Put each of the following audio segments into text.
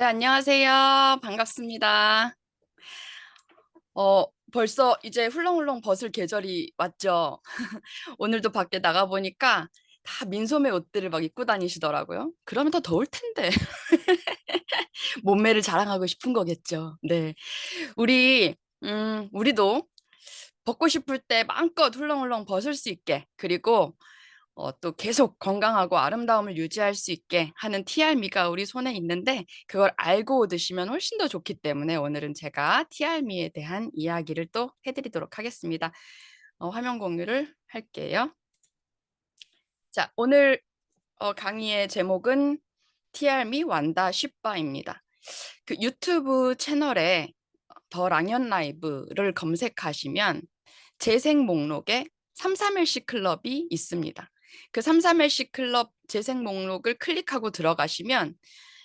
네, 안녕하세요. 반갑습니다. 벌써 이제 훌렁훌렁 벗을 계절이 왔죠. 오늘도 밖에 나가 보니까 다 민소매 옷들을 막 입고 다니시더라고요. 그러면 더 더울 텐데. 몸매를 자랑하고 싶은 거겠죠. 네. 우리도 벗고 싶을 때 마음껏 훌렁훌렁 벗을 수 있게, 그리고 또 계속 건강하고 아름다움을 유지할 수 있게 하는 TRM가 우리 손에 있는데, 그걸 알고 드시면 훨씬 더 좋기 때문에 오늘은 제가 TRM에 대한 이야기를 또 해 드리도록 하겠습니다. 화면 공유를 할게요. 자, 오늘 강의의 제목은 TRM 완다 쉽바입니다. 그 유튜브 채널에 더 랑연 라이브를 검색하시면 재생 목록에 331식 클럽이 있습니다. 그 331식 클럽 재생 목록을 클릭하고 들어가시면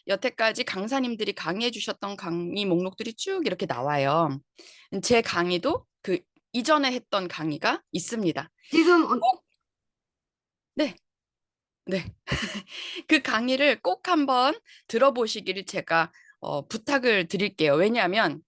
여태까지 강사님들이 강의해 주셨던 강의 목록들이 쭉 이렇게 나와요. 제 강의도 그 이전에 했던 강의가 있습니다. 지금 꼭, 네, 네. 그 강의를 꼭 한번 들어보시기를 제가 부탁을 드릴게요. 왜냐하면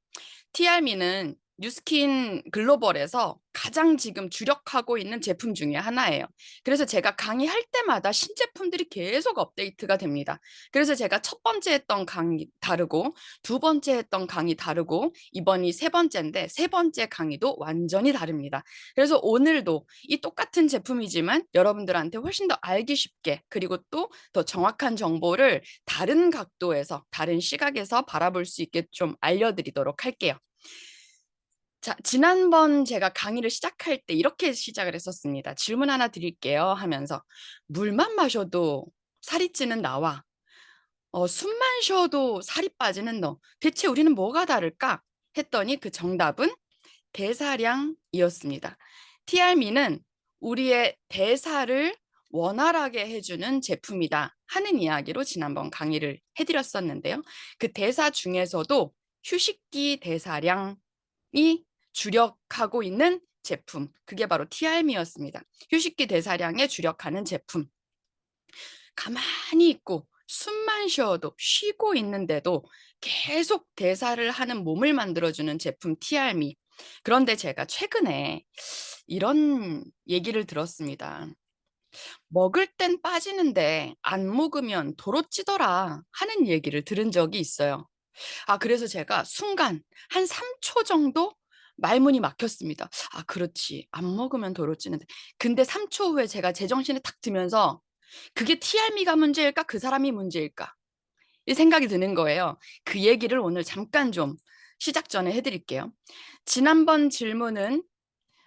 TRM는 뉴스킨 글로벌에서 가장 지금 주력하고 있는 제품 중에 하나예요. 그래서 제가 강의할 때마다 신제품들이 계속 업데이트가 됩니다. 그래서 제가 첫 번째 했던 강의 다르고, 두 번째 했던 강의 다르고, 이번이 세 번째인데 세 번째 강의도 완전히 다릅니다. 그래서 오늘도 이 똑같은 제품이지만 여러분들한테 훨씬 더 알기 쉽게, 그리고 또 더 정확한 정보를 다른 각도에서, 다른 시각에서 바라볼 수 있게 좀 알려드리도록 할게요. 자, 지난번 제가 강의를 시작할 때 이렇게 시작을 했었습니다. 질문 하나 드릴게요 하면서, 물만 마셔도 살이 찌는 나와 숨만 쉬어도 살이 빠지는 너, 대체 우리는 뭐가 다를까? 했더니 그 정답은 대사량이었습니다. TRM는 우리의 대사를 원활하게 해주는 제품이다 하는 이야기로 지난번 강의를 해드렸었는데요. 그 대사 중에서도 휴식기 대사량이 주력하고 있는 제품, 그게 바로 TRM이었습니다. 휴식기 대사량에 주력하는 제품. 가만히 있고 숨만 쉬어도 쉬고 있는데도 계속 대사를 하는 몸을 만들어주는 제품 TRM. 그런데 제가 최근에 이런 얘기를 들었습니다. 먹을 땐 빠지는데 안 먹으면 도로 찌더라 하는 얘기를 들은 적이 있어요. 그래서 제가 순간 한 3초 정도 말문이 막혔습니다. 그렇지. 안 먹으면 도로 찌는데. 근데 3초 후에 제가 제정신이 탁 들면서 그게 TRM가 문제일까? 그 사람이 문제일까? 이 생각이 드는 거예요. 그 얘기를 오늘 잠깐 좀 시작 전에 해드릴게요. 지난번 질문은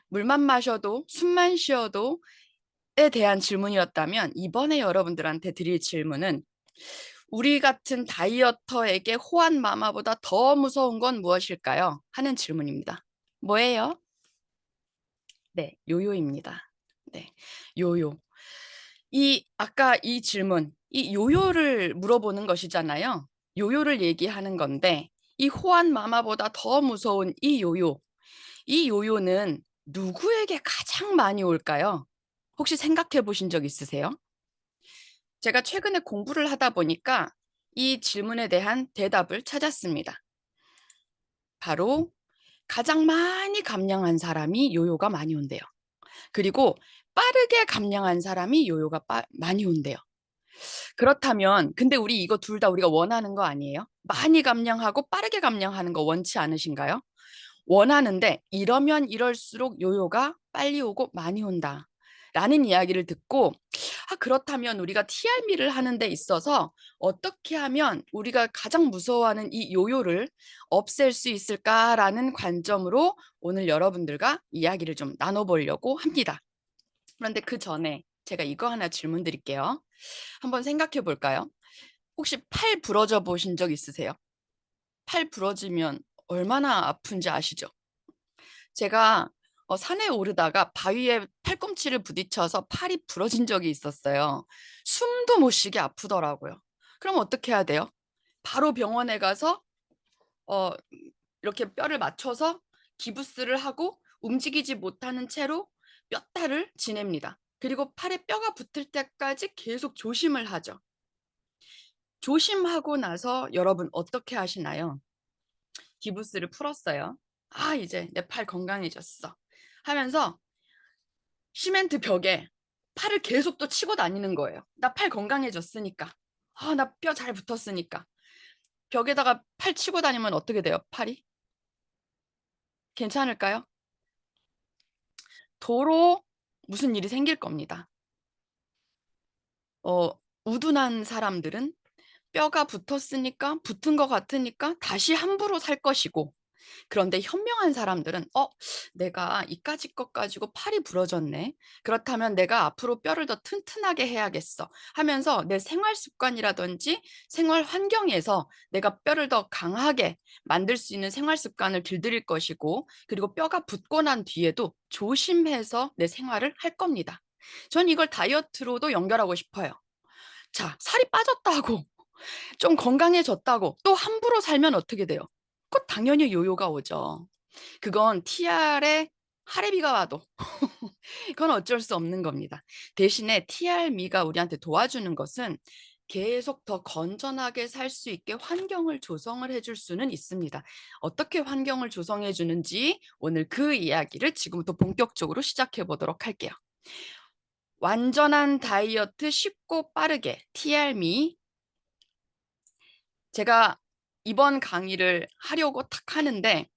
물만 마셔도 숨만 쉬어도 에 대한 질문이었다면, 이번에 여러분들한테 드릴 질문은 우리 같은 다이어터에게 호환 마마보다 더 무서운 건 무엇일까요? 하는 질문입니다. 뭐예요? 네, 요요입니다. 네, 요요. 아까 이 질문, 이 요요를 물어보는 것이잖아요. 요요를 얘기하는 건데, 이 호환 마마보다 더 무서운 이 요요는 누구에게 가장 많이 올까요? 혹시 생각해 보신 적 있으세요? 제가 최근에 공부를 하다 보니까 이 질문에 대한 대답을 찾았습니다. 바로 가장 많이 감량한 사람이 요요가 많이 온대요. 그리고 빠르게 감량한 사람이 요요가 많이 온대요. 그렇다면, 근데 우리 이거 둘 다 우리가 원하는 거 아니에요? 많이 감량하고 빠르게 감량하는 거 원치 않으신가요? 원하는데 이러면 이럴수록 요요가 빨리 오고 많이 온다 라는 이야기를 듣고, 그렇다면 우리가 TRM를 하는 데 있어서 어떻게 하면 우리가 가장 무서워하는 이 요요를 없앨 수 있을까라는 관점으로 오늘 여러분들과 이야기를 좀 나눠보려고 합니다. 그런데 그 전에 제가 이거 하나 질문 드릴게요. 한번 생각해 볼까요? 혹시 팔 부러져 보신 적 있으세요? 팔 부러지면 얼마나 아픈지 아시죠? 제가 산에 오르다가 바위에 팔꿈치를 부딪혀서 팔이 부러진 적이 있었어요. 숨도 못 쉬게 아프더라고요. 그럼 어떻게 해야 돼요? 바로 병원에 가서 어, 이렇게 뼈를 맞춰서 기부스를 하고 움직이지 못하는 채로 몇 달을 지냅니다. 그리고 팔에 뼈가 붙을 때까지 계속 조심을 하죠. 조심하고 나서 여러분 어떻게 하시나요? 기부스를 풀었어요. '아 이제 내 팔 건강해졌어.' 하면서 시멘트 벽에 팔을 계속 또 치고 다니는 거예요. '나 팔 건강해졌으니까. 아 나 뼈 잘 붙었으니까.' 벽에다가 팔 치고 다니면 어떻게 돼요, 팔이? 괜찮을까요? 도로 무슨 일이 생길 겁니다. 어 우둔한 사람들은 뼈가 붙었으니까 붙은 것 같으니까 다시 함부로 살 것이고, 그런데 현명한 사람들은 '어 내가 이까짓 것 가지고 팔이 부러졌네. 그렇다면 내가 앞으로 뼈를 더 튼튼하게 해야겠어.' 하면서 내 생활 습관이라든지 생활 환경에서 내가 뼈를 더 강하게 만들 수 있는 생활 습관을 길들일 것이고, 그리고 뼈가 붙고 난 뒤에도 조심해서 내 생활을 할 겁니다. 전 이걸 다이어트로도 연결하고 싶어요. 자, 살이 빠졌다고 좀 건강해졌다고 또 함부로 살면 어떻게 돼요? 그 당연히 요요가 오죠. 그건 TR에 할애비가 와도 그건 어쩔 수 없는 겁니다. 대신에 TR미가 우리한테 도와주는 것은 계속 더 건전하게 살 수 있게 환경을 조성을 해줄 수는 있습니다. 어떻게 환경을 조성해 주는지 오늘 그 이야기를 지금부터 본격적으로 시작해 보도록 할게요. 완전한 다이어트 쉽고 빠르게 TR미, 제가 이번 강의를 하려고 탁 하는데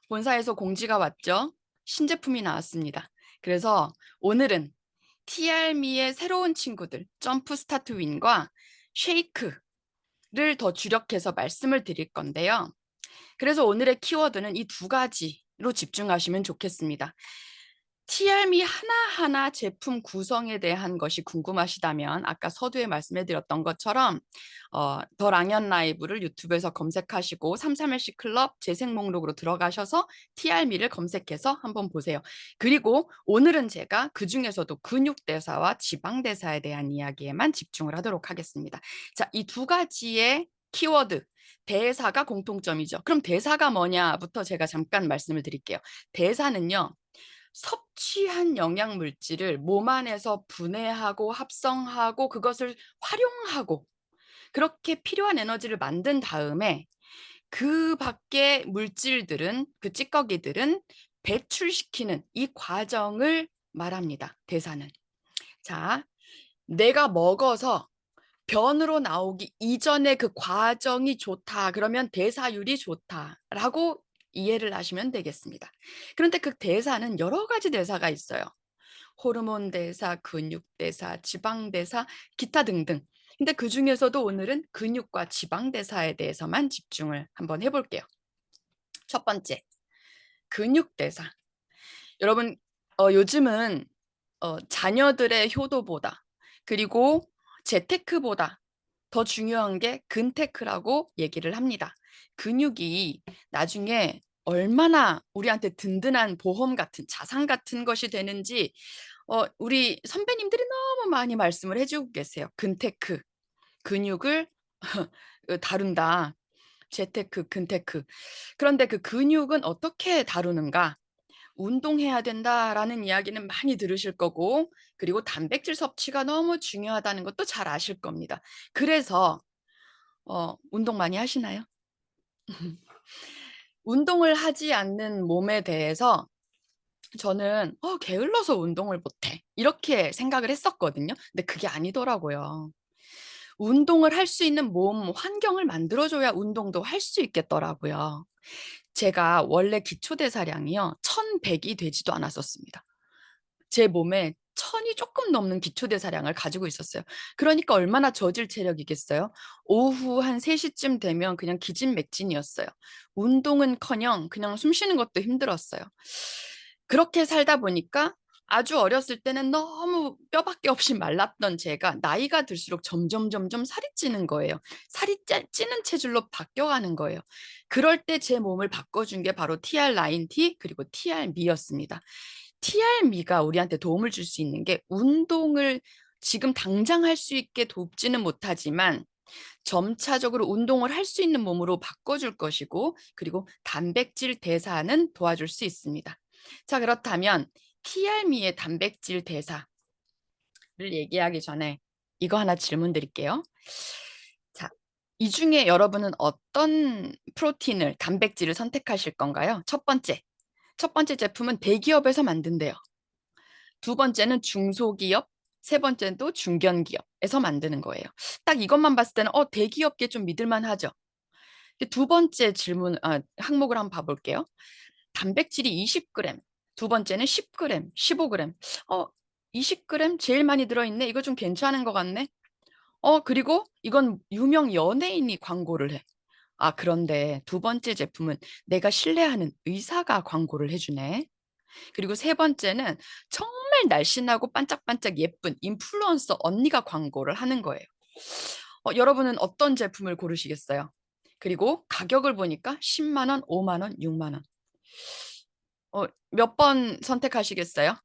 본사에서 공지가 왔죠. 신제품이 나왔습니다. 그래서 오늘은 TR미의 새로운 친구들 점프 스타트 윈과 쉐이크를 더 주력해서 말씀을 드릴 건데요. 그래서 오늘의 키워드는 이 두 가지로 집중하시면 좋겠습니다. TR미 하나하나 제품 구성에 대한 것이 궁금하시다면 아까 서두에 말씀해 드렸던 것처럼 더 랑연 라이브를 유튜브에서 검색하시고 33일씩 클럽 재생 목록으로 들어가셔서 TR미를 검색해서 한번 보세요. 그리고 오늘은 제가 그중에서도 근육대사와 지방대사에 대한 이야기에만 집중을 하도록 하겠습니다. 자, 이 두 가지의 키워드, 대사가 공통점이죠. 그럼 대사가 뭐냐부터 제가 잠깐 말씀을 드릴게요. 대사는요, 섭취한 영양 물질을 몸 안에서 분해하고 합성하고 그것을 활용하고 그렇게 필요한 에너지를 만든 다음에 그 밖의 물질들은, 그 찌꺼기들은 배출시키는 이 과정을 말합니다, 대사는. 자, 내가 먹어서 변으로 나오기 이전의 그 과정이 좋다, 그러면 대사율이 좋다라고 이해를 하시면 되겠습니다. 그런데 그 대사는 여러 가지 대사가 있어요. 호르몬 대사, 근육 대사, 지방 대사, 기타 등등. 근데 그중에서도 오늘은 근육과 지방 대사에 대해서만 집중을 한번 해 볼게요. 첫 번째, 근육 대사. 여러분 요즘은 자녀들의 효도보다, 그리고 재테크보다 더 중요한 게 근테크라고 얘기를 합니다. 근육이 나중에 얼마나 우리한테 든든한 보험 같은 자산 같은 것이 되는지 우리 선배님들이 너무 많이 말씀을 해 주고 계세요. 근테크, 근육을 다룬다. 재테크, 근테크. 그런데 그 근육은 어떻게 다루는가? "운동해야 된다."라는 이야기는 많이 들으실 거고, 그리고 단백질 섭취가 너무 중요하다는 것도 잘 아실 겁니다. 그래서 운동 많이 하시나요? 운동을 하지 않는 몸에 대해서 저는 게을러서 운동을 못 해.' 이렇게 생각을 했었거든요. 근데 그게 아니더라고요. 운동을 할 수 있는 몸 환경을 만들어 줘야 운동도 할 수 있겠더라고요. 제가 원래 기초 대사량이요, 1,100이 되지도 않았었습니다. 제 몸에 1,000이 조금 넘는 기초 대사량을 가지고 있었어요. 그러니까 얼마나 저질 체력이겠어요. 오후 한 3 시쯤 되면 그냥 기진맥진이었어요. 운동은커녕 그냥 숨 쉬는 것도 힘들었어요. 그렇게 살다 보니까 아주 어렸을 때는 너무 뼈밖에 없이 말랐던 제가 나이가 들수록 점점 살이 찌는 거예요. 살이 찌는 체질로 바뀌어가는 거예요. 그럴 때 제 몸을 바꿔준 게 바로 TR9T 그리고 TR미였습니다. TR미가 우리한테 도움을 줄 수 있는 게, 운동을 지금 당장 할 수 있게 돕지는 못하지만 점차적으로 운동을 할 수 있는 몸으로 바꿔줄 것이고, 그리고 단백질 대사는 도와줄 수 있습니다. 자, 그렇다면 TR미의 단백질 대사를 얘기하기 전에 이거 하나 질문 드릴게요. 자, 이 중에 여러분은 어떤 프로틴을, 단백질을 선택하실 건가요? 첫 번째 제품은 대기업에서 만든대요. 두 번째는 중소기업, 세 번째는 또 중견기업에서 만드는 거예요. 딱 이것만 봤을 때는 대기업계 좀 믿을만 하죠. 두 번째 항목을 한번 봐볼게요. 단백질이 20g, 두 번째는 10g, 15g. 어, 20g 제일 많이 들어있네. 이거 좀 괜찮은 것 같네. 그리고 이건 유명 연예인이 광고를 해. 그런데 두 번째 제품은 내가 신뢰하는 의사가 광고를 해주네. 그리고 세 번째는 정말 날씬하고 반짝반짝 예쁜 인플루언서 언니가 광고를 하는 거예요. 여러분은 어떤 제품을 고르시겠어요? 그리고 가격을 보니까 10만 원, 5만 원, 6만 원. 몇 번 선택하시겠어요?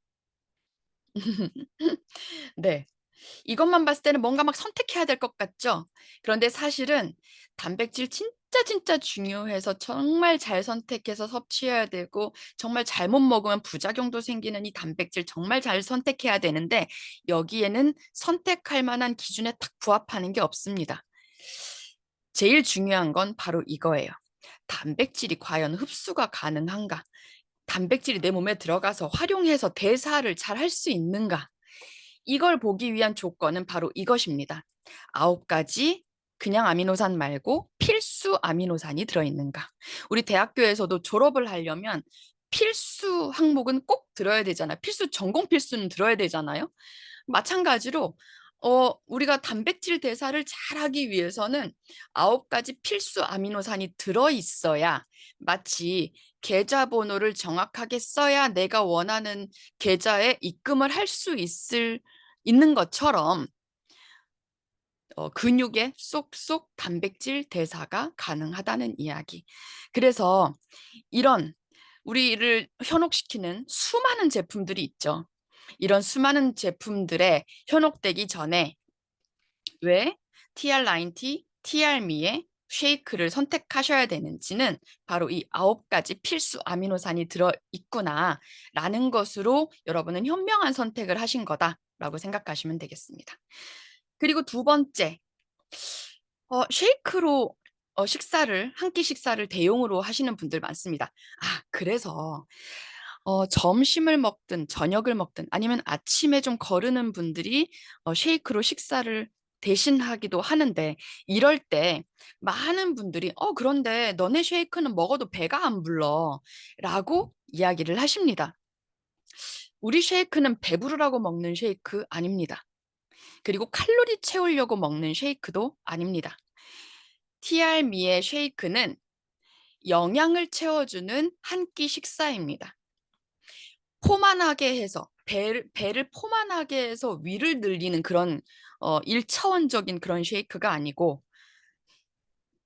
네. 이것만 봤을 때는 뭔가 막 선택해야 될 것 같죠? 그런데 사실은 단백질 진짜 중요해서 정말 잘 선택해서 섭취해야 되고 정말 잘못 먹으면 부작용도 생기는 이 단백질 정말 잘 선택해야 되는데 여기에는 선택할 만한 기준에 딱 부합하는 게 없습니다. 제일 중요한 건 바로 이거예요. 단백질이 과연 흡수가 가능한가? 단백질이 내 몸에 들어가서 활용해서 대사를 잘 할 수 있는가? 이걸 보기 위한 조건은 바로 이것입니다. 9가지 그냥 아미노산 말고 필수 아미노산이 들어있는가. 우리 대학교에서도 졸업을 하려면 필수 항목은 꼭 들어야 되잖아요. 전공 필수는 들어야 되잖아요. 마찬가지로 우리가 단백질 대사를 잘하기 위해서는 9가지 필수 아미노산이 들어있어야 마치 계좌번호를 정확하게 써야 내가 원하는 계좌에 입금을 할 수 있는 것처럼 근육에 쏙쏙 단백질 대사가 가능하다는 이야기. 그래서 이런 우리를 현혹시키는 수많은 제품들이 있죠. 이런 수많은 제품들에 현혹되기 전에 왜 TR90, TRM의 쉐이크를 선택하셔야 되는지는 바로 이 9가지 필수 아미노산이 들어있구나라는 것으로 여러분은 현명한 선택을 하신 거다라고 생각하시면 되겠습니다. 그리고 두 번째, 쉐이크로 한 끼 식사를 대용으로 하시는 분들 많습니다. 그래서 점심을 먹든 저녁을 먹든 아니면 아침에 좀 거르는 분들이 쉐이크로 식사를 대신하기도 하는데 이럴 때 많은 분들이 그런데 너네 쉐이크는 먹어도 배가 안 불러 라고 이야기를 하십니다. 우리 쉐이크는 배부르라고 먹는 쉐이크 아닙니다. 그리고 칼로리 채우려고 먹는 쉐이크도 아닙니다. TR미의 쉐이크는 영양을 채워주는 한 끼 식사입니다. 포만하게 해서 배를 포만하게 해서 위를 늘리는 그런 1차원적인 그런 쉐이크가 아니고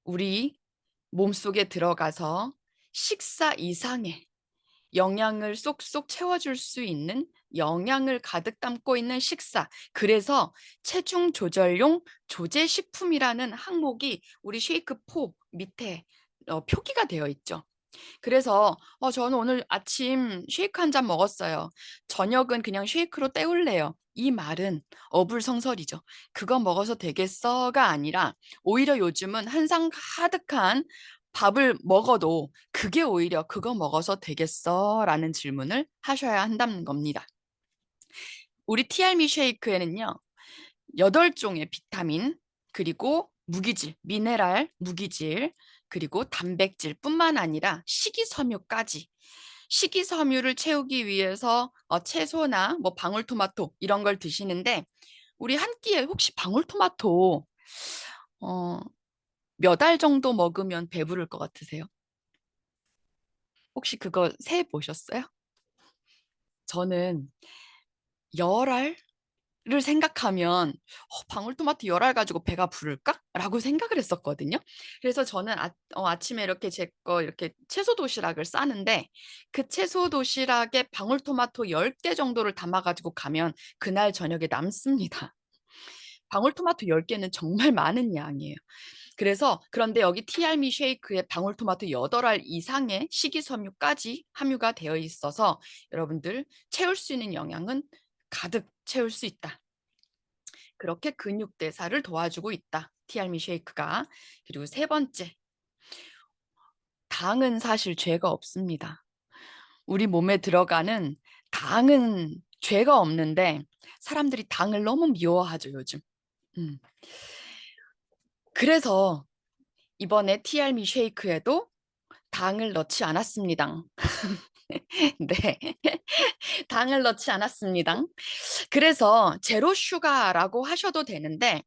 우리 몸속에 들어가서 식사 이상의 영양을 쏙쏙 채워줄 수 있는 영양을 가득 담고 있는 식사. 그래서 체중 조절용 조제식품이라는 항목이 우리 쉐이크 포 밑에 표기가 되어 있죠. 그래서 저는 오늘 아침 쉐이크 한 잔 먹었어요. 저녁은 그냥 쉐이크로 때울래요. 이 말은 어불성설이죠. 그거 먹어서 되겠어가 아니라 오히려 요즘은 한상 가득한 밥을 먹어도 그게 오히려 그거 먹어서 되겠어라는 질문을 하셔야 한다는 겁니다. 우리 티알미 쉐이크에는요. 8종의 비타민, 그리고 무기질, 미네랄, 무기질, 그리고 단백질뿐만 아니라 식이섬유까지. 식이섬유를 채우기 위해서 채소나 뭐 방울토마토 이런 걸 드시는데 우리 한 끼에 혹시 방울토마토 어, 몇 알 정도 먹으면 배부를 것 같으세요? 혹시 그거 세 보셨어요? 저는 열 알? 를 생각하면 방울토마토 열 알 가지고 배가 부를까? 라고 생각을 했었거든요. 그래서 저는 아침에 이렇게 제 거 이렇게 채소 도시락을 싸는데 그 채소 도시락에 방울토마토 10개 정도를 담아 가지고 가면 그날 저녁에 남습니다. 방울토마토 10개는 정말 많은 양이에요. 그런데 여기 티알미 쉐이크에 방울토마토 8알 이상의 식이섬유까지 함유가 되어 있어서 여러분들 채울 수 있는 영양은 가득 채울 수 있다. 그렇게 근육 대사를 도와주고 있다. 티알미 쉐이크가. 그리고 세 번째, 당은 사실 죄가 없습니다. 우리 몸에 들어가는 당은 죄가 없는데 사람들이 당을 너무 미워하죠, 요즘. 음. 그래서 이번에 티알미 쉐이크에도 당을 넣지 않았습니다. 네. 당을 넣지 않았습니다. 그래서 제로 슈가라고 하셔도 되는데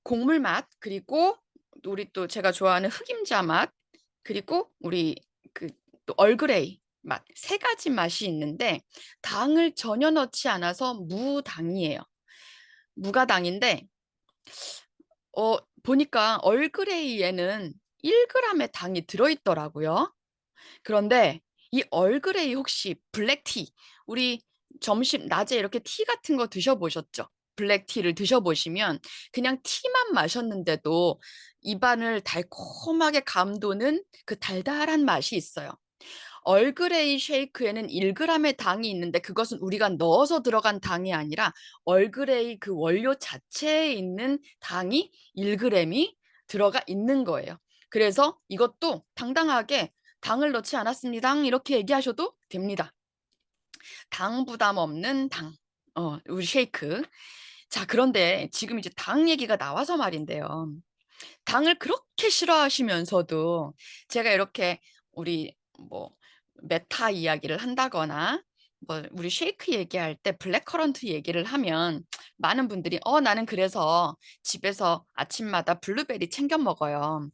곡물 맛, 그리고 우리 또 제가 좋아하는 흑임자 맛, 그리고 우리 그 또 얼그레이 맛, 세 가지 맛이 있는데 당을 전혀 넣지 않아서 무당이에요. 무가당인데 보니까 얼그레이에는 1g의 당이 들어있더라고요. 그런데 이 얼그레이 혹시 블랙티, 우리 점심 낮에 이렇게 티 같은 거 드셔보셨죠? 블랙티를 드셔보시면 그냥 티만 마셨는데도 입안을 달콤하게 감도는 그 달달한 맛이 있어요. 얼그레이 쉐이크에는 1g의 당이 있는데 그것은 우리가 넣어서 들어간 당이 아니라 얼그레이 그 원료 자체에 있는 당이 1g이 들어가 있는 거예요. 그래서 이것도 당당하게 당을 넣지 않았습니다. 이렇게 얘기하셔도 됩니다. 당 부담 없는 당. 우리 쉐이크. 자, 그런데 지금 이제 당 얘기가 나와서 말인데요. 당을 그렇게 싫어하시면서도 제가 이렇게 우리 뭐 메타 이야기를 한다거나 뭐 우리 쉐이크 얘기할 때 블랙커런트 얘기를 하면 많은 분들이 나는 그래서 집에서 아침마다 블루베리 챙겨 먹어요.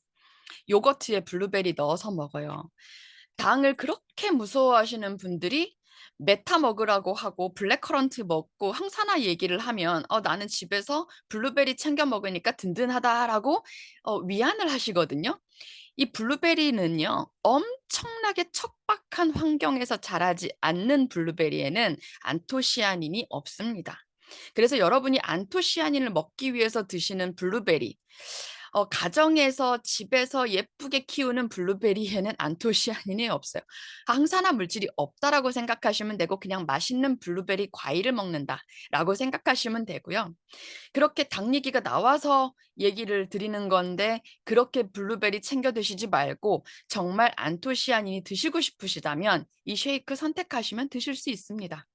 요거트에 블루베리 넣어서 먹어요. 당을 그렇게 무서워하시는 분들이 메타 먹으라고 하고 블랙커런트 먹고 항산화 얘기를 하면 나는 집에서 블루베리 챙겨 먹으니까 든든하다라고 위안을 하시거든요. 이 블루베리는요, 엄청나게 척박한 환경에서 자라지 않는 블루베리에는 안토시아닌이 없습니다. 그래서 여러분이 안토시아닌을 먹기 위해서 드시는 블루베리, 가정에서 집에서 예쁘게 키우는 블루베리에는 안토시아닌이 없어요. 항산화 물질이 없다라고 생각하시면 되고 그냥 맛있는 블루베리 과일을 먹는다라고 생각하시면 되고요. 그렇게 당 얘기가 나와서 얘기를 드리는 건데 그렇게 블루베리 챙겨 드시지 말고 정말 안토시아닌이 드시고 싶으시다면 이 쉐이크 선택하시면 드실 수 있습니다.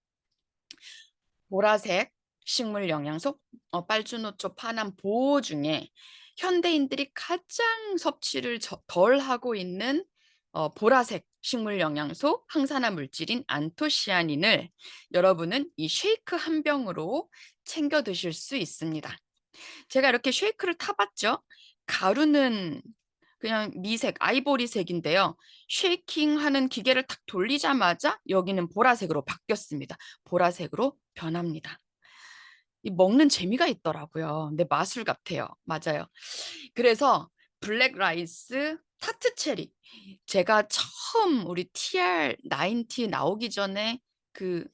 보라색 식물 영양소, 빨주노초, 파남, 보호 중에 현대인들이 가장 섭취를 덜 하고 있는 보라색 식물 영양소 항산화 물질인 안토시아닌을 여러분은 이 쉐이크 한 병으로 챙겨 드실 수 있습니다. 제가 이렇게 쉐이크를 타봤죠. 가루는 그냥 미색, 아이보리색인데요. 쉐이킹하는 기계를 탁 돌리자마자 여기는 보라색으로 바뀌었습니다. 보라색으로 변합니다. 이 먹는 재미가 있더라고요. 근데 마술 같아요. 맞아요. 그래서 블랙 라이스, 타트 체리. 제가 처음 우리 TR90 나오기 전에 그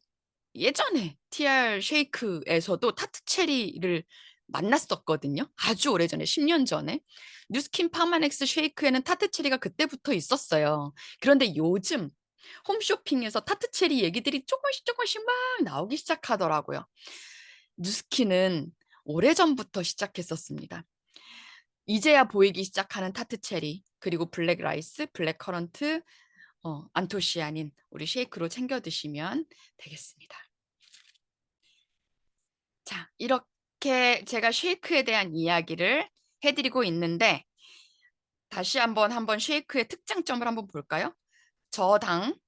예전에 TR 쉐이크에서도 타트 체리를 만났었거든요. 아주 오래전에 10년 전에. 뉴스킨 파마넥스 쉐이크에는 타트 체리가 그때부터 있었어요. 그런데 요즘 홈쇼핑에서 타트 체리 얘기들이 조금씩 조금씩 막 나오기 시작하더라고요. 뉴스킨은 오래전부터 시작했었습니다. 이제야 보이기 시작하는 타트 체리, 그리고 블랙 라이스, 블랙 커런트, 안토시아닌 우리 쉐이크로 챙겨 드시면 되겠습니다. 자, 이렇게 제가 쉐이크에 대한 이야기를 해드리고 있는데 다시 한번 쉐이크의 특장점을 한번 볼까요? 저당.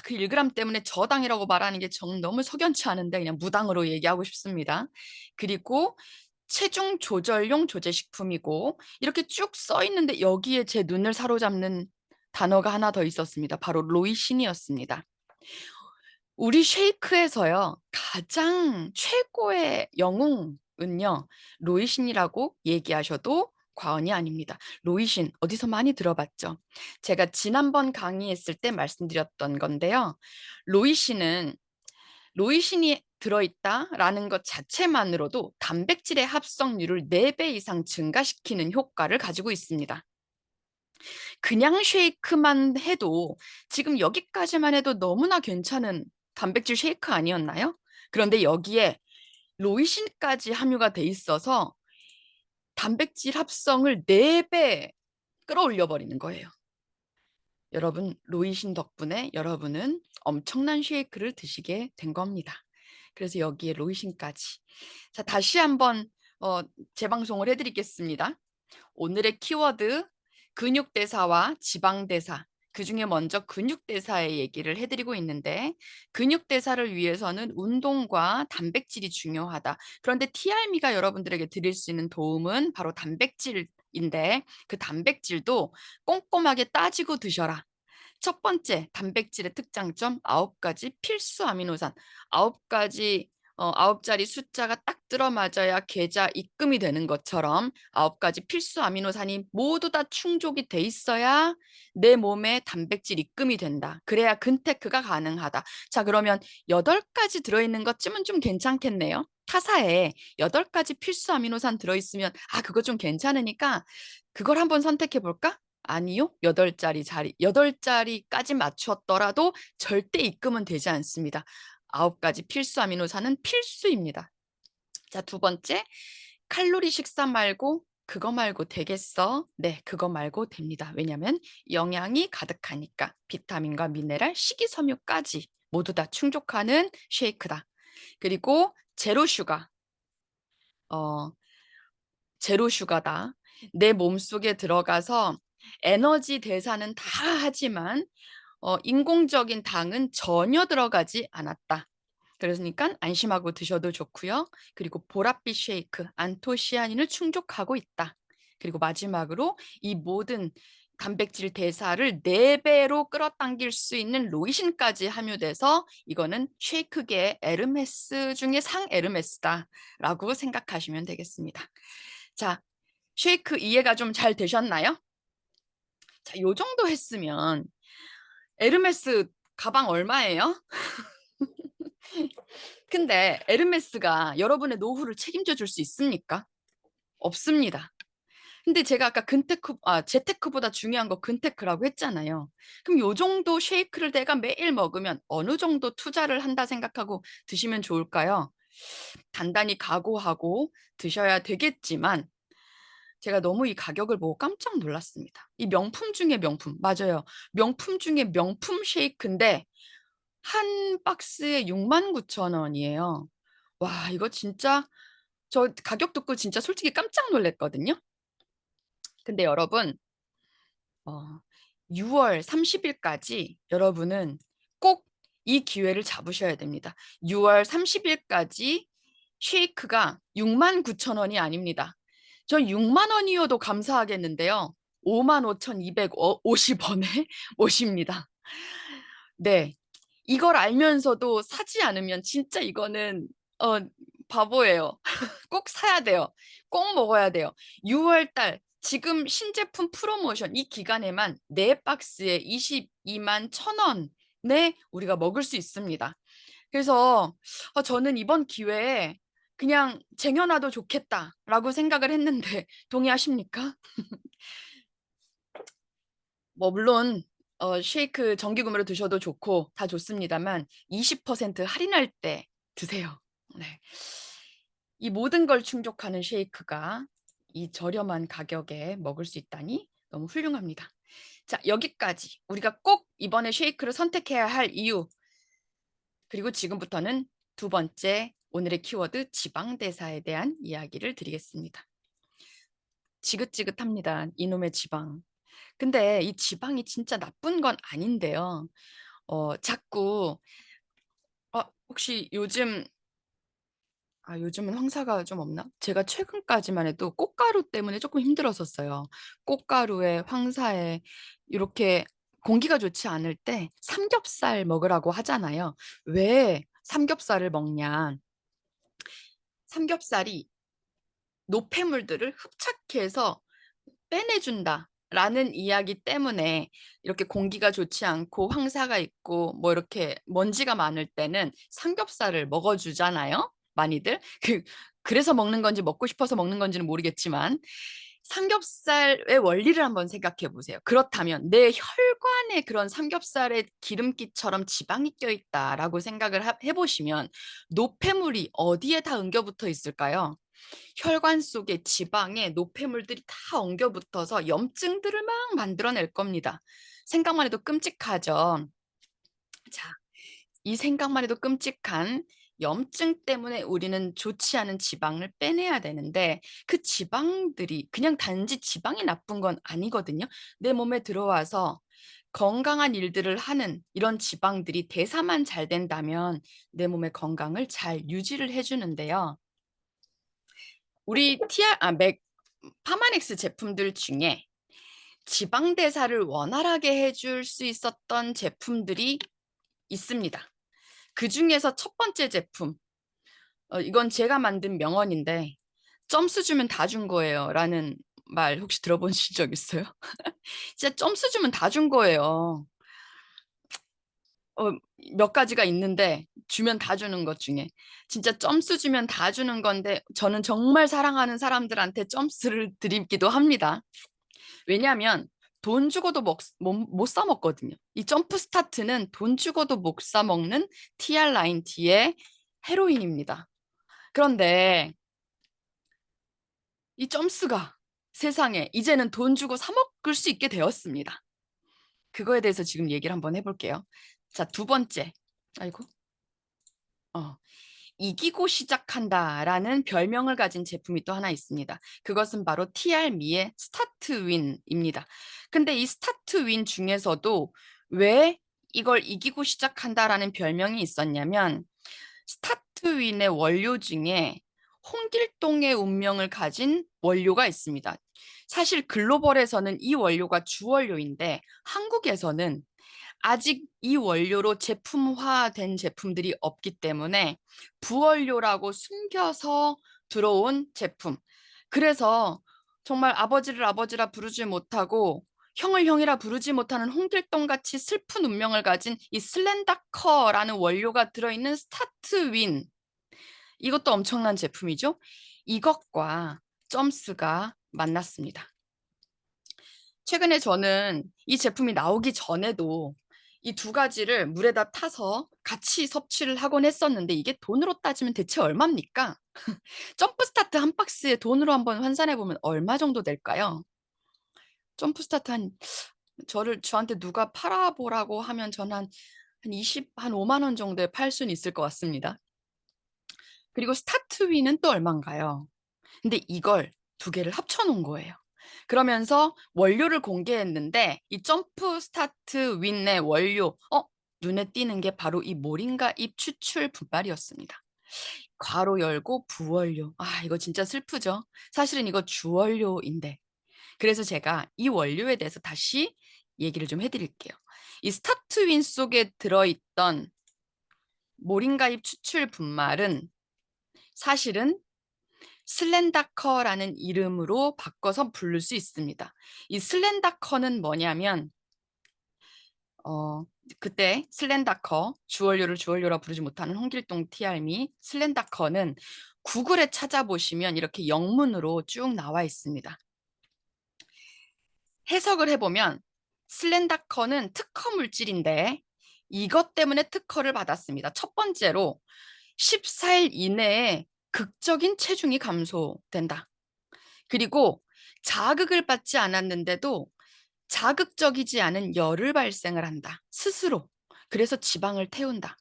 그 1g 때문에 저당이라고 말하는 게 너무 석연치 않은데 그냥 무당으로 얘기하고 싶습니다. 그리고 체중 조절용 조제식품이고 이렇게 쭉 써 있는데 여기에 제 눈을 사로잡는 단어가 하나 더 있었습니다. 바로 로이신이었습니다. 우리 쉐이크에서요, 가장 최고의 영웅은요, 로이신이라고 얘기하셔도 과언이 아닙니다. 로이신, 어디서 많이 들어봤죠? 제가 지난번 강의했을 때 말씀드렸던 건데요. 로이신은, 로이신이 들어있다라는 것 자체만으로도 단백질의 합성률을 4배 이상 증가시키는 효과를 가지고 있습니다. 그냥 쉐이크만 해도 지금 여기까지만 해도 너무나 괜찮은 단백질 쉐이크 아니었나요? 그런데 여기에 로이신까지 함유가 돼 있어서 단백질 합성을 4배 끌어올려 버리는 거예요. 여러분, 로이신 덕분에 여러분은 엄청난 쉐이크를 드시게 된 겁니다. 그래서 여기에 로이신까지. 자, 다시 한번 재방송을 해드리겠습니다. 오늘의 키워드 근육대사와 지방대사. 그중에 먼저 근육대사의 얘기를 해드리고 있는데, 근육대사를 위해서는 운동과 단백질이 중요하다. 그런데 TRM이가 여러분들에게 드릴 수 있는 도움은 바로 단백질인데, 그 단백질도 꼼꼼하게 따지고 드셔라. 첫 번째, 단백질의 특장점 9가지 필수 아미노산. 9가지 9자리 숫자가 딱 들어맞아야 계좌 입금이 되는 것처럼 9가지 필수 아미노산이 모두 다 충족이 돼 있어야 내 몸에 단백질 입금이 된다. 그래야 근테크가 가능하다. 자, 그러면 8가지 들어있는 것쯤은 좀 괜찮겠네요. 타사에 8가지 필수 아미노산 들어있으면 그거 좀 괜찮으니까 그걸 한번 선택해 볼까? 아니요. 8자리까지 맞췄더라도 절대 입금은 되지 않습니다. 9가지 필수 아미노산은 필수입니다. 자, 두 번째, 칼로리 식사 말고 그거 말고 되겠어? 네, 그거 말고 됩니다. 왜냐하면 영양이 가득하니까. 비타민과 미네랄, 식이섬유까지 모두 다 충족하는 쉐이크다. 그리고 제로 슈가. 제로 슈가다. 내 몸속에 들어가서 에너지 대사는 다 하지만 인공적인 당은 전혀 들어가지 않았다. 그러니까 안심하고 드셔도 좋고요. 그리고 보랏빛 쉐이크, 안토시아닌을 충족하고 있다. 그리고 마지막으로 이 모든 단백질 대사를 4배로 끌어당길 수 있는 로이신까지 함유돼서 이거는 쉐이크계의 에르메스 중에 상 에르메스다라고 생각하시면 되겠습니다. 자, 쉐이크 이해가 좀 잘 되셨나요? 자, 요 정도 했으면 에르메스 가방 얼마예요? 근데 에르메스가 여러분의 노후를 책임져 줄 수 있습니까? 없습니다. 근데 제가 아까 재테크보다 중요한 거 근테크라고 했잖아요. 그럼 요 정도 쉐이크를 내가 매일 먹으면 어느 정도 투자를 한다 생각하고 드시면 좋을까요? 단단히 각오하고 드셔야 되겠지만 제가 너무 이 가격을 보고 깜짝 놀랐습니다. 이 명품 중에 명품, 맞아요. 명품 중에 명품 쉐이크인데 한 박스에 69,000원이에요. 와, 이거 진짜 저 가격 듣고 진짜 솔직히 깜짝 놀랐거든요. 근데 여러분 6월 30일까지 여러분은 꼭 이 기회를 잡으셔야 됩니다. 6월 30일까지 쉐이크가 69,000원이 아닙니다. 전 6만 원이어도 감사하겠는데요. 55,250원에 오십니다. 네. 이걸 알면서도 사지 않으면 진짜 이거는 바보예요. 꼭 사야 돼요. 꼭 먹어야 돼요. 6월 달 지금 신제품 프로모션 이 기간에만 4박스에 22만 1,000원에 우리가 먹을 수 있습니다. 그래서 저는 이번 기회에 그냥 쟁여놔도 좋겠다라고 생각을 했는데 동의하십니까? 뭐 물론 쉐이크 정기 구매로 드셔도 좋고 다 좋습니다만 20% 할인할 때 드세요. 네. 이 모든 걸 충족하는 쉐이크가 이 저렴한 가격에 먹을 수 있다니 너무 훌륭합니다. 자, 여기까지 우리가 꼭 이번에 쉐이크를 선택해야 할 이유, 그리고 지금부터는 두 번째 오늘의 키워드 지방대사에 대한 이야기를 드리겠습니다. 지긋지긋합니다. 이놈의 지방. 근데 이 지방이 진짜 나쁜 건 아닌데요. 자꾸 혹시 요즘은 황사가 좀 없나? 제가 최근까지만 해도 꽃가루 때문에 조금 힘들었었어요. 꽃가루에 황사에 이렇게 공기가 좋지 않을 때 삼겹살 먹으라고 하잖아요. 왜 삼겹살을 먹냐? 삼겹살이 노폐물들을 흡착해서 빼내준다라는 이야기 때문에 이렇게 공기가 좋지 않고 황사가 있고 뭐 이렇게 먼지가 많을 때는 삼겹살을 먹어주잖아요. 많이들. 그래서 먹는 건지 먹고 싶어서 먹는 건지는 모르겠지만 삼겹살의 원리를 한번 생각해 보세요. 그렇다면 내 혈관에 그런 삼겹살의 기름기처럼 지방이 껴있다라고 생각을 해보시면 노폐물이 어디에 다 엉겨붙어 있을까요? 혈관 속의 지방에 노폐물들이 다 엉겨 붙어서 염증들을 막 만들어낼 겁니다. 생각만 해도 끔찍하죠. 자, 이 생각만 해도 끔찍한 염증 때문에 우리는 좋지 않은 지방을 빼내야 되는데 그 지방들이 그냥 단지 지방이 나쁜 건 아니거든요. 내 몸에 들어와서 건강한 일들을 하는 이런 지방들이 대사만 잘 된다면 내 몸의 건강을 잘 유지를 해 주는데요. 우리 TR 아 맥 파마넥스 제품들 중에 지방 대사를 원활하게 해줄 수 있었던 제품들이 있습니다. 그중에서 첫 번째 제품, 이건 제가 만든 명언인데 "점수 주면 다 준 거예요."라는 말 혹시 들어보신 적 있어요? 진짜 점수 주면 다 준 거예요. 어 몇 가지가 있는데 주면 다 주는 것 중에 진짜 점수 주면 다 주는 건데 저는 정말 사랑하는 사람들한테 점수를 드리기도 합니다. 왜냐하면 돈 주고도 못 사 먹거든요. 이 점프 스타트는 돈 주고도 못 사 먹는 TR9T의 헤로인입니다. 그런데 이 점스가 세상에 이제는 돈 주고 사 먹을 수 있게 되었습니다. 그거에 대해서 지금 얘기를 한번 해 볼게요. 자, 두 번째. 아이고. 어. "이기고 시작한다."라는 별명을 가진 제품이 또 하나 있습니다. 그것은 바로 TR미의 스타트 윈입니다. 근데 이 스타트 윈 중에서도 왜 이걸 "이기고 시작한다."라는 별명이 있었냐면 스타트 윈의 원료 중에 홍길동의 운명을 가진 원료가 있습니다. 사실 글로벌에서는 이 원료가 주원료인데 한국에서는 아직 이 원료로 제품화된 제품들이 없기 때문에 부원료라고 숨겨서 들어온 제품. 그래서 정말 아버지를 아버지라 부르지 못하고 형을 형이라 부르지 못하는 홍길동같이 슬픈 운명을 가진 이 슬렌다커라는 원료가 들어있는 스타트 윈. 이것도 엄청난 제품이죠. 이것과 점스가 만났습니다. 최근에 저는 이 제품이 나오기 전에도 이 두 가지를 물에다 타서 같이 섭취를 하곤 했었는데 이게 돈으로 따지면 대체 얼마입니까? 점프 스타트 한 박스에 돈으로 한번 환산해 보면 얼마 정도 될까요? 점프 스타트 저한테 누가 팔아 보라고 하면 저는 한 50만 원 정도에 팔 수는 있을 것 같습니다. 그리고 스타트 위는 또 얼만가요? 근데 이걸 두 개를 합쳐 놓은 거예요. 그러면서 원료를 공개했는데 이 점프 스타트 윈의 원료 눈에 띄는 게 바로 이 모링가 잎 추출 분말이었습니다. 괄호 열고 부원료. 아 이거 진짜 슬프죠. 사실은 이거 주원료인데. 그래서 제가 이 원료에 대해서 다시 얘기를 좀 해 드릴게요. 이 스타트 윈 속에 들어 있던 모링가 잎 추출 분말은 사실은 슬렌다커라는 이름으로 바꿔서 부를 수 있습니다. 이 슬렌다커는 뭐냐면 어 그때 슬렌다커 주원료를 주원료라 부르지 못하는 홍길동 TR미 슬렌다커는 구글에 찾아보시면 이렇게 영문으로 쭉 나와 있습니다. 해석을 해보면 슬렌다커는 특허 물질인데 이것 때문에 특허를 받았습니다. 첫 번째로 14일 이내에 극적인 체중이 감소된다. 그리고 자극을 받지 않았는데도 자극적이지 않은 열을 발생을 한다. 스스로. 그래서 지방을 태운다.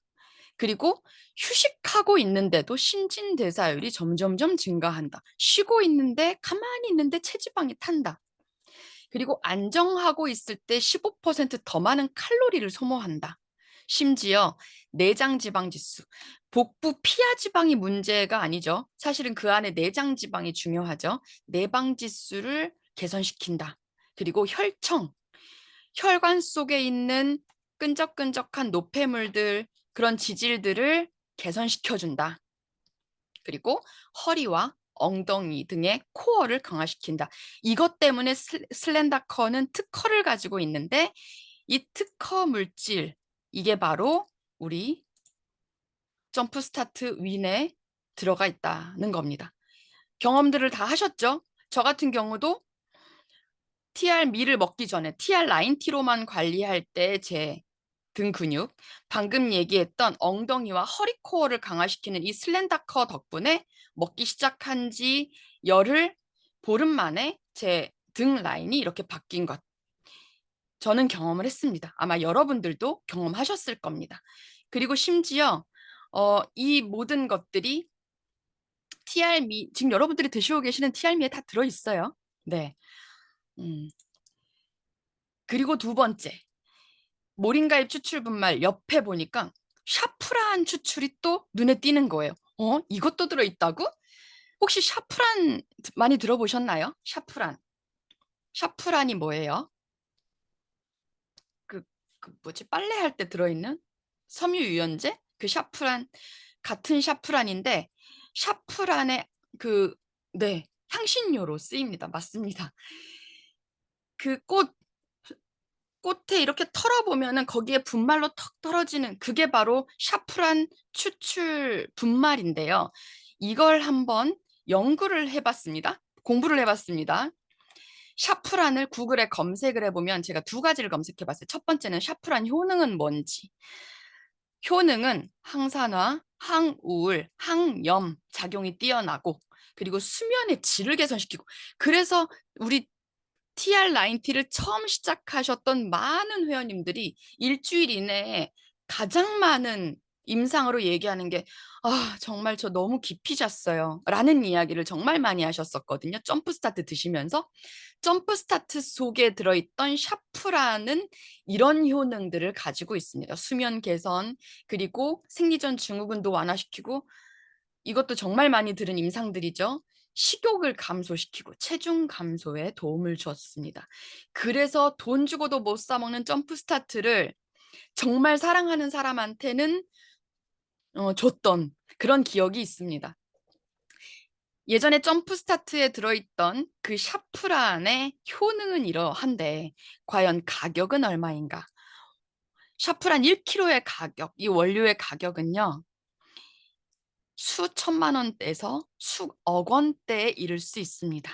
그리고 휴식하고 있는데도 신진대사율이 점점점 증가한다. 쉬고 있는데 가만히 있는데 체지방이 탄다. 그리고 안정하고 있을 때 15%더 많은 칼로리를 소모한다. 심지어 내장 지방 지수, 복부 피하 지방이 문제가 아니죠. 사실은 그 안에 내장 지방이 중요하죠. 내방 지수를 개선시킨다. 그리고 혈청, 혈관 속에 있는 끈적끈적한 노폐물들, 그런 지질들을 개선시켜 준다. 그리고 허리와 엉덩이 등의 코어를 강화시킨다. 이것 때문에 슬렌다커는 특허를 가지고 있는데 이 특허 물질 이게 바로 우리 점프 스타트 윈에 들어가 있다는 겁니다. 경험들을 다 하셨죠? 저 같은 경우도 TR 미를 먹기 전에 TR 라인 T로만 관리할 때 제 등 근육, 방금 얘기했던 엉덩이와 허리 코어를 강화시키는 이 슬렌다커 덕분에 먹기 시작한 지 열흘 보름 만에 제 등 라인이 이렇게 바뀐 것 저는 경험을 했습니다. 아마 여러분들도 경험하셨을 겁니다. 그리고 심지어 이 모든 것들이 TR미 지금 여러분들이 드시고 계시는 TR미에 다 들어있어요. 네. 음. 그리고 두 번째 모링가잎 추출 분말 옆에 보니까 샤프란 추출이 또 눈에 띄는 거예요. 이것도 들어있다고? 혹시 샤프란 많이 들어보셨나요? 샤프란. 샤프란이 뭐예요? 그, 그 뭐지? 빨래할 때 들어있는 섬유 유연제? 그 샤프란 같은 샤프란인데 샤프란의 그 네, 향신료로 쓰입니다. 맞습니다. 그 꽃에 이렇게 털어보면은 거기에 분말로 턱 떨어지는 그게 바로 샤프란 추출 분말인데요. 이걸 한번 연구를 해봤습니다. 공부를 해봤습니다. 샤프란을 구글에 검색을 해보면 제가 두 가지를 검색해봤어요. 첫 번째는 샤프란 효능은 뭔지. 효능은 항산화, 항우울, 항염 작용이 뛰어나고 그리고 수면의 질을 개선시키고 그래서 우리 TR90를 처음 시작하셨던 많은 회원님들이 일주일 이내에 가장 많은 임상으로 얘기하는 게 정말 저 너무 깊이 잤어요. 라는 이야기를 정말 많이 하셨었거든요. 점프 스타트 드시면서. 점프 스타트 속에 들어있던 샤프라는 이런 효능들을 가지고 있습니다. 수면 개선, 그리고 생리전 증후군도 완화시키고 이것도 정말 많이 들은 임상들이죠. 식욕을 감소시키고 체중 감소에 도움을 줬습니다. 그래서 돈 주고도 못 사 먹는 점프 스타트를 정말 사랑하는 사람한테는 줬던 그런 기억이 있습니다. 예전에 점프 스타트에 들어있던 그 샤프란의 효능은 이러한데 과연 가격은 얼마인가? 샤프란 1kg의 가격, 이 원료의 가격은요. 수천만 원대에서 수억 원대에 이를 수 있습니다.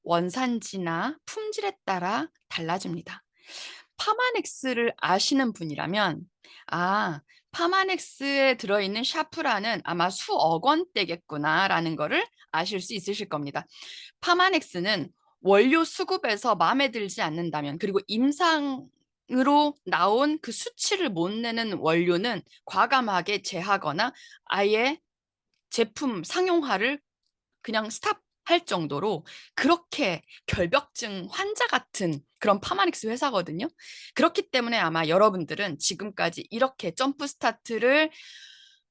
원산지나 품질에 따라 달라집니다. 파마넥스를 아시는 분이라면 파마넥스에 들어있는 샤프라는 아마 수억 원대겠구나라는 거를 아실 수 있으실 겁니다. 파마넥스는 원료 수급에서 마음에 들지 않는다면 그리고 임상으로 나온 그 수치를 못 내는 원료는 과감하게 제하거나 아예 제품 상용화를 그냥 스탑할 정도로 그렇게 결벽증 환자 같은 그런 파마닉스 회사거든요. 그렇기 때문에 아마 여러분들은 지금까지 이렇게 점프 스타트를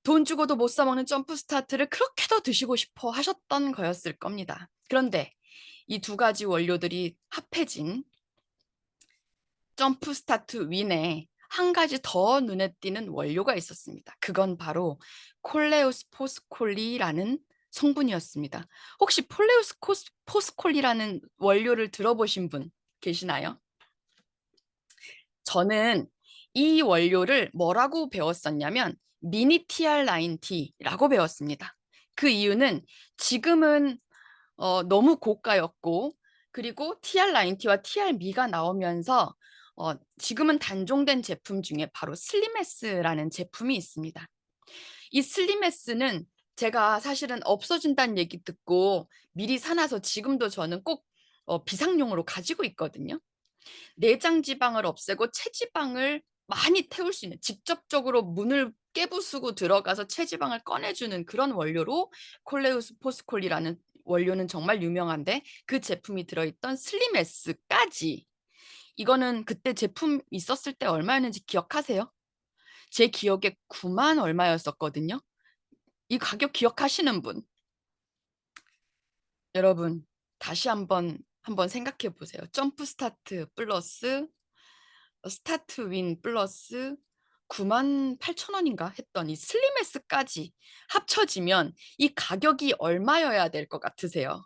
돈 주고도 못 사 먹는 점프 스타트를 그렇게도 드시고 싶어 하셨던 거였을 겁니다. 그런데 이 두 가지 원료들이 합해진 점프 스타트 윈에 한 가지 더 눈에 띄는 원료가 있었습니다. 그건 바로 콜레우스 포스콜리라는 성분이었습니다. 혹시 폴레우스 포스콜리라는 원료를 들어보신 분 계시나요? 저는 이 원료를 뭐라고 배웠었냐면 미니 TR9T라고 배웠습니다. 그 이유는 지금은 너무 고가였고 그리고 TR9T와 TR미가 나오면서 지금은 단종된 제품 중에 바로 슬림에스라는 제품이 있습니다. 이 슬림에스는 제가 사실은 없어진다는 얘기 듣고 미리 사놔서 지금도 저는 꼭 비상용으로 가지고 있거든요. 내장 지방을 없애고 체지방을 많이 태울 수 있는 직접적으로 문을 깨부수고 들어가서 체지방을 꺼내주는 그런 원료로 콜레우스 포스콜리라는 원료는 정말 유명한데 그 제품이 들어있던 슬림에스까지 이거는 그때 제품 있었을 때 얼마였는지 기억하세요? 제 기억에 9만 얼마였었거든요. 이 가격 기억하시는 분? 여러분 다시 한번 생각해 보세요. 점프 스타트 플러스 스타트 윈 플러스 9만 8천 원인가 했던 이 슬림에스까지 합쳐지면 이 가격이 얼마여야 될 것 같으세요?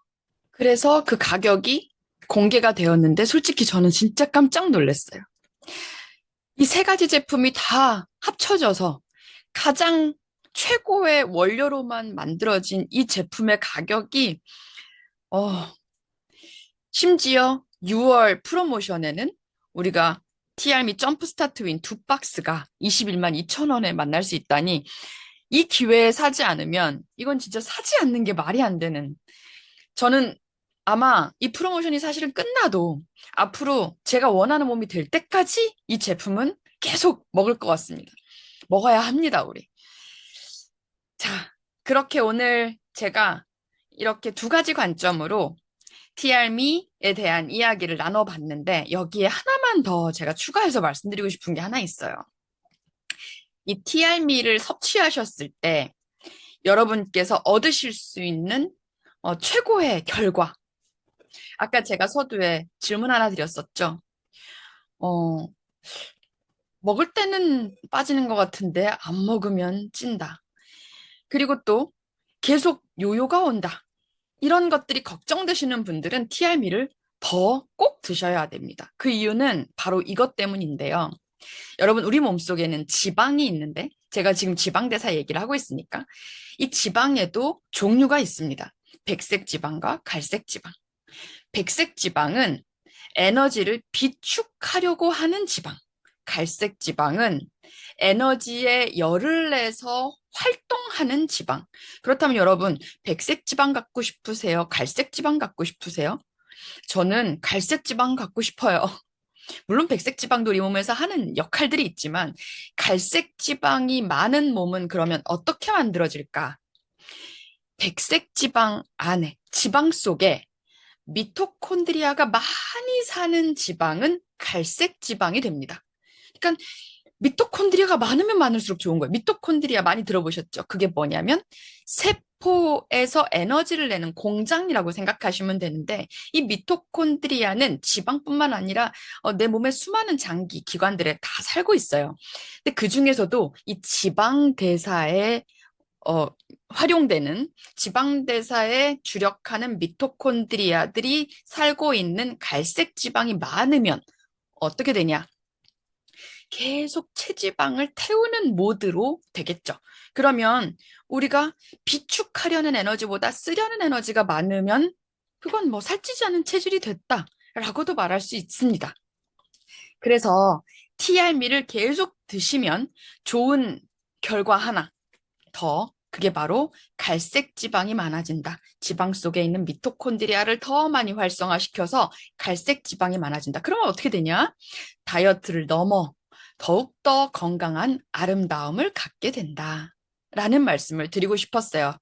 그래서 그 가격이 공개가 되었는데 솔직히 저는 진짜 깜짝 놀랐어요. 이 세 가지 제품이 다 합쳐져서 가장 최고의 원료로만 만들어진 이 제품의 가격이 어, 심지어 6월 프로모션에는 우리가 TR미 점프 스타트 윈 두 박스가 21만 2천 원에 만날 수 있다니 이 기회에 사지 않으면 이건 진짜 사지 않는 게 말이 안 되는. 저는 아마 이 프로모션이 사실은 끝나도 앞으로 제가 원하는 몸이 될 때까지 이 제품은 계속 먹을 것 같습니다. 먹어야 합니다, 우리. 자, 그렇게 오늘 제가 이렇게 두 가지 관점으로 TRM에 대한 이야기를 나눠봤는데 여기에 하나만 더 제가 추가해서 말씀드리고 싶은 게 하나 있어요. 이 TRM를 섭취하셨을 때 여러분께서 얻으실 수 있는 최고의 결과. 아까 제가 서두에 질문 하나 드렸었죠. 어, 먹을 때는 빠지는 것 같은데 안 먹으면 찐다. 그리고 또 계속 요요가 온다. 이런 것들이 걱정되시는 분들은 TRM를 더 꼭 드셔야 됩니다. 그 이유는 바로 이것 때문인데요. 여러분, 우리 몸속에는 지방이 있는데, 제가 지금 지방대사 얘기를 하고 있으니까, 이 지방에도 종류가 있습니다. 백색 지방과 갈색 지방. 백색 지방은 에너지를 비축하려고 하는 지방. 갈색 지방은 에너지에 열을 내서 활동하는 지방. 그렇다면 여러분, 백색 지방 갖고 싶으세요? 갈색 지방 갖고 싶으세요? 저는 갈색 지방 갖고 싶어요. 물론 백색 지방도 우리 몸에서 하는 역할들이 있지만 갈색 지방이 많은 몸은 그러면 어떻게 만들어질까? 백색 지방 안에, 지방 속에 미토콘드리아가 많이 사는 지방은 갈색 지방이 됩니다. 그러니까 미토콘드리아가 많으면 많을수록 좋은 거예요. 미토콘드리아 많이 들어보셨죠? 그게 뭐냐면 세포에서 에너지를 내는 공장이라고 생각하시면 되는데 이 미토콘드리아는 지방뿐만 아니라 내 몸의 수많은 장기, 기관들에 다 살고 있어요. 근데 그 중에서도 이 지방 대사에 활용되는 지방 대사에 주력하는 미토콘드리아들이 살고 있는 갈색 지방이 많으면 어떻게 되냐? 계속 체지방을 태우는 모드로 되겠죠. 그러면 우리가 비축하려는 에너지보다 쓰려는 에너지가 많으면 그건 뭐 살찌지 않은 체질이 됐다라고도 말할 수 있습니다. 그래서 TRM를 계속 드시면 좋은 결과 하나 더, 그게 바로 갈색 지방이 많아진다. 지방 속에 있는 미토콘드리아를 더 많이 활성화시켜서 갈색 지방이 많아진다. 그러면 어떻게 되냐? 다이어트를 넘어 더욱더 건강한 아름다움을 갖게 된다. 라는 말씀을 드리고 싶었어요.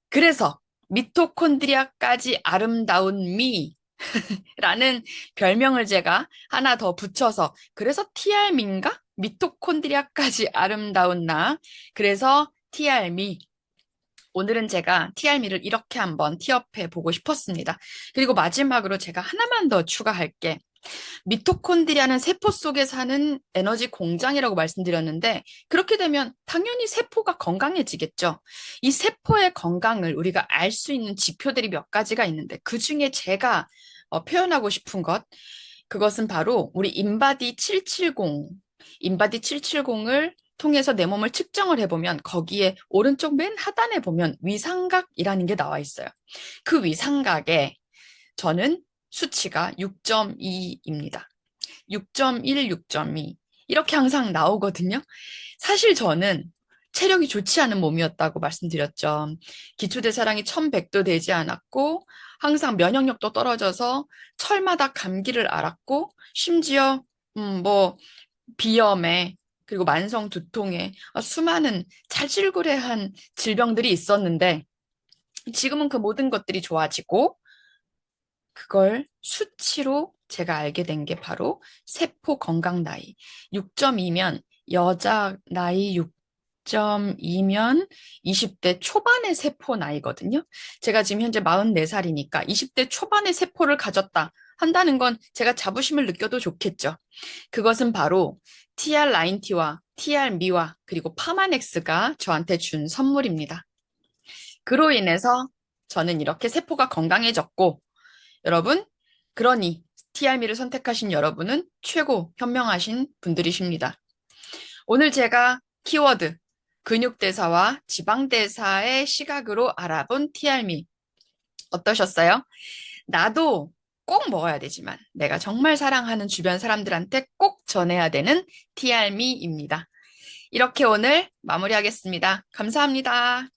그래서 미토콘드리아까지 아름다운 미라는 별명을 제가 하나 더 붙여서 그래서 TRM인가? 미토콘드리아까지 아름다운 나. 그래서 TRM. 오늘은 제가 TRM를 이렇게 한번 티업해 보고 싶었습니다. 그리고 마지막으로 제가 하나만 더 추가할게. 미토콘드리아는 세포 속에 사는 에너지 공장이라고 말씀드렸는데 그렇게 되면 당연히 세포가 건강해지겠죠. 이 세포의 건강을 우리가 알 수 있는 지표들이 몇 가지가 있는데 그중에 제가 표현하고 싶은 그것은 바로 우리 인바디 770, 인바디 770을 통해서 내 몸을 측정을 해보면 거기에 오른쪽 맨 하단에 보면 위삼각이라는 게 나와 있어요. 그 위삼각에 저는 수치가 6.2입니다. 6.1, 6.2 이렇게 항상 나오거든요. 사실 저는 체력이 좋지 않은 몸이었다고 말씀드렸죠. 기초대사량이 1100도 되지 않았고 항상 면역력도 떨어져서 철마다 감기를 앓았고 심지어 뭐 비염에 그리고 만성 두통에 수많은 자질구레한 질병들이 있었는데 지금은 그 모든 것들이 좋아지고 그걸 수치로 제가 알게 된 게 바로 세포 건강 나이. 6.2면 여자 나이 6.2면 20대 초반의 세포 나이거든요. 제가 지금 현재 44살이니까 20대 초반의 세포를 가졌다 한다는 건 제가 자부심을 느껴도 좋겠죠. 그것은 바로 TR90와 TR미와 그리고 파마넥스가 저한테 준 선물입니다. 그로 인해서 저는 이렇게 세포가 건강해졌고 여러분, 그러니 TRM를 선택하신 여러분은 최고 현명하신 분들이십니다. 오늘 제가 키워드 근육대사와 지방대사의 시각으로 알아본 TRM 어떠셨어요? 나도 꼭 먹어야 되지만 내가 정말 사랑하는 주변 사람들한테 꼭 전해야 되는 TRM입니다. 이렇게 오늘 마무리하겠습니다. 감사합니다.